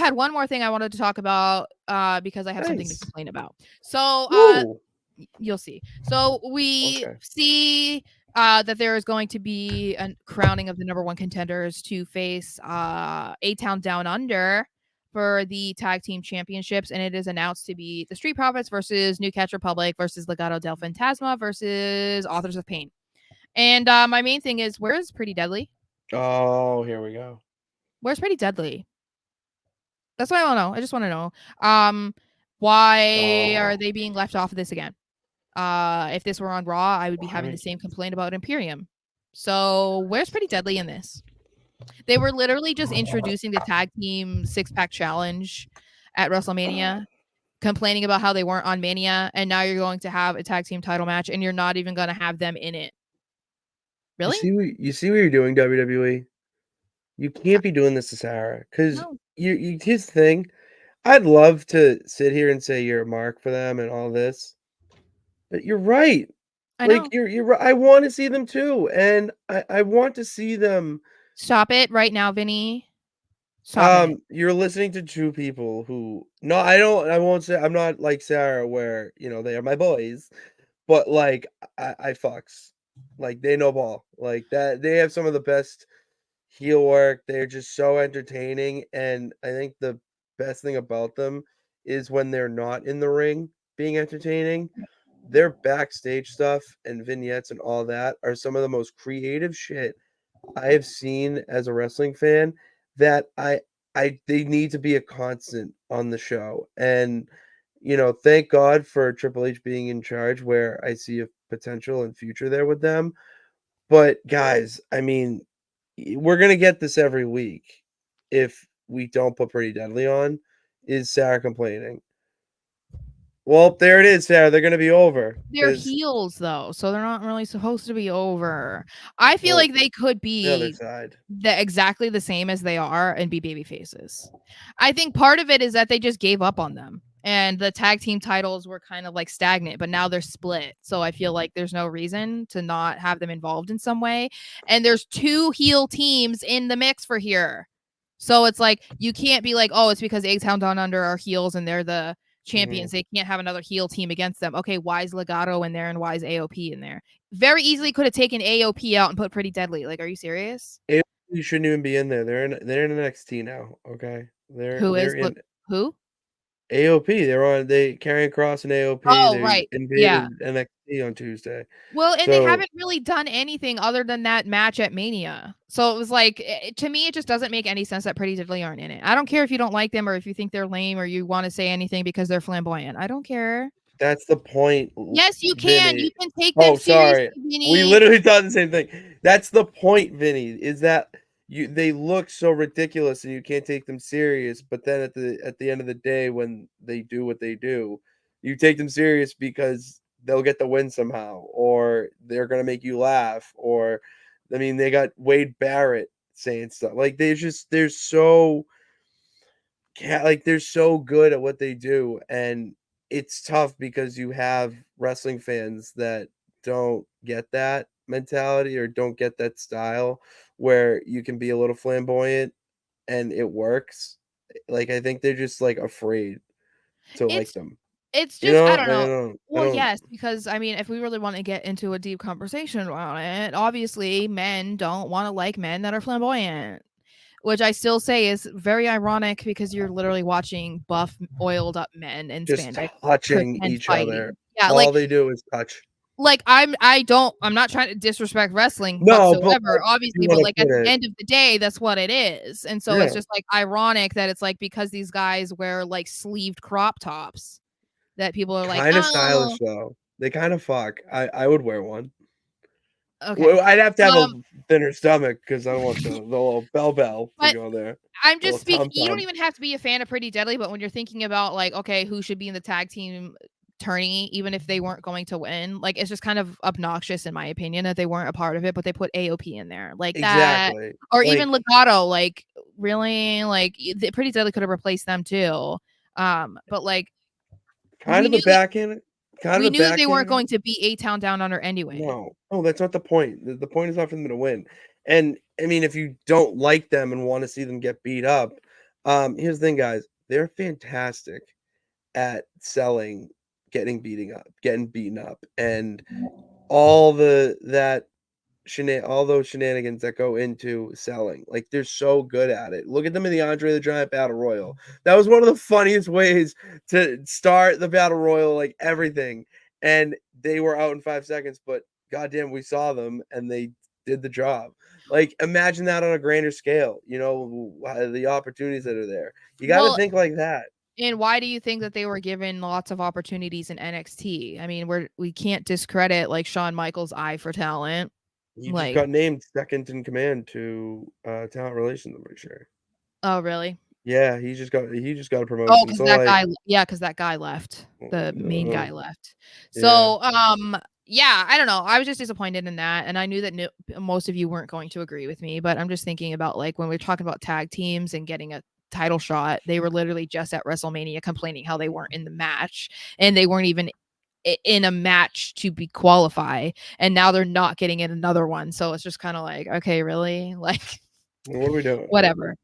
had one more thing I wanted to talk about because I have something to Nice. complain about. So Woo. you'll see. So we Okay. see that there is going to be a crowning of the number one contenders to face A-Town Down Under for the tag team championships, and it is announced to be the Street Profits versus New Catch Republic versus Legado del Fantasma versus Authors of Pain. And my main thing is, where's Pretty Deadly? Oh, here we go. Where's Pretty Deadly? That's what I want to know. I just want to know. Why are they being left off of this again? If this were on Raw, I would be having the same complaint about Imperium. So where's Pretty Deadly in this? They were literally just introducing the tag team 6-pack challenge at WrestleMania, complaining about how they weren't on Mania, and now you're going to have a tag team title match, and you're not even going to have them in it. Really? You see what you're doing, WWE? You can't be doing this to Sara, because No. here's the thing. I'd love to sit here and say you're a mark for them and all this, but you're right. I Like know. you're right. I want to see them too, and I want to see them. Stop it right now, Vinny. Stop it. You're listening to two people who no, I don't. I won't say I'm not like Sara, where they are my boys, but like I fucks, like they know ball, like that. They have some of the best heel work. They're just so entertaining, and I think the best thing about them is when they're not in the ring being entertaining. Their backstage stuff and vignettes and all that are some of the most creative shit I have seen as a wrestling fan, that they need to be a constant on the show. And thank God for Triple H being in charge, where I see a potential and future there with them. But guys, I mean, we're gonna get this every week if we don't put Pretty Deadly on. Is Sara complaining? Well, there it is, Sara. They're gonna be over. They're heels though, so they're not really supposed to be over. I feel Well, like they could the other be side. exactly the same as they are and be baby faces. I think part of it is that they just gave up on them. And the tag team titles were kind of like stagnant, but now they're split. So I feel like there's no reason to not have them involved in some way. And there's two heel teams in the mix for here. So it's like you can't be like, oh, it's because A-Town Down Under are heels and they're the champions. They can't have another heel team against them. Okay, why is Legado in there and why is AOP in there? Very easily could have taken AOP out and put Pretty Deadly. Like, are you serious? AOP shouldn't even be in there. They're in NXT now. Okay, Who they're is in who? AOP. They carrying Cross and AOP. Oh, They right. Yeah. invaded NXT on Tuesday. Well, and they So haven't really done anything other than that match at Mania. So it was like, to me, it just doesn't make any sense that Pretty Deadly aren't in it. I don't care if you don't like them or if you think they're lame or you want to say anything because they're flamboyant. I don't care. that's the point, Yes, you can. You Vinny. can take them Oh, seriously, sorry. We Vinny. literally thought the same thing. That's the point, Vinny. Is that they look so ridiculous and you can't take them serious, but then at the end of the day, when they do what they do, you take them serious because they'll get the win somehow, or they're gonna make you laugh, or I mean, they got Wade Barrett saying stuff like they're so good at what they do, and it's tough because you have wrestling fans that don't get that mentality or don't get that style where you can be a little flamboyant and it works. Like I think they're just like afraid to like It's them. it's You just know? I don't Like know. I Well, don't yes, because I mean, if we really want to get into a deep conversation about it, obviously men don't want to like men that are flamboyant, which I still say is very ironic because you're literally watching buff, oiled up men in just spandex touching pretend each other. fighting. Yeah, All they do is touch. I'm not trying to disrespect wrestling No, but whatsoever, you obviously, but want to like at put the it. end of the day, that's what it is. And so it's Yeah. just like ironic that it's like because these guys wear like sleeved crop tops that people are like, Kinda oh, stylish though. They kinda fuck. I would wear one. okay. Well, I'd have to have a Um, thinner stomach because I don't want the little bell to but go there. I'm The little just speaking. You don't tum-tum. even have to be a fan of Pretty Deadly, but when you're thinking about like, okay, who should be in the tag team tourney, even if they weren't going to win, like it's just kind of obnoxious in my opinion that they weren't a part of it, but they put AOP in there like that, Exactly. or even Like, Legato. Like really, like the Pretty Deadly could have replaced them too. But like kind we of a knew that backhand kind of we a knew that they weren't backhander. going to beat A-Town Down Under anyway. No. No, that's not the point. The point is not for them to win. And, I mean, if you don't like them and wanna see them get beat up, Here's the thing, guys. They're fantastic at selling getting beaten up, and all all those shenanigans that go into selling. Like, they're so good at it. Look at them in the Andre the Giant Battle Royal. That was one of the funniest ways to start the Battle Royal, like, everything, and they were out in 5 seconds, but goddamn, we saw them, and they did the job. Like, imagine that on a grander scale, the opportunities that are there. You gotta Well, think like that. and why do you think that they were given lots of opportunities in NXT? I mean, we can't discredit like Shawn Michaels' eye for talent. He just Like, got named second in command to, talent relations, I'm pretty sure. oh really? Yeah, he just got a Oh, promotion, because so, that like guy, yeah, because that guy left. The main ugh, guy left. yeah. So, yeah, I don't know. I was just disappointed in that, and I knew that most of you weren't going to agree with me. But I'm just thinking about like when we're talking about tag teams and getting a title shot, they were literally just at WrestleMania complaining how they weren't in the match, and they weren't even in a match to be qualify, and now they're not getting in another one. So it's just kind of like, okay, really, like What are we doing? whatever.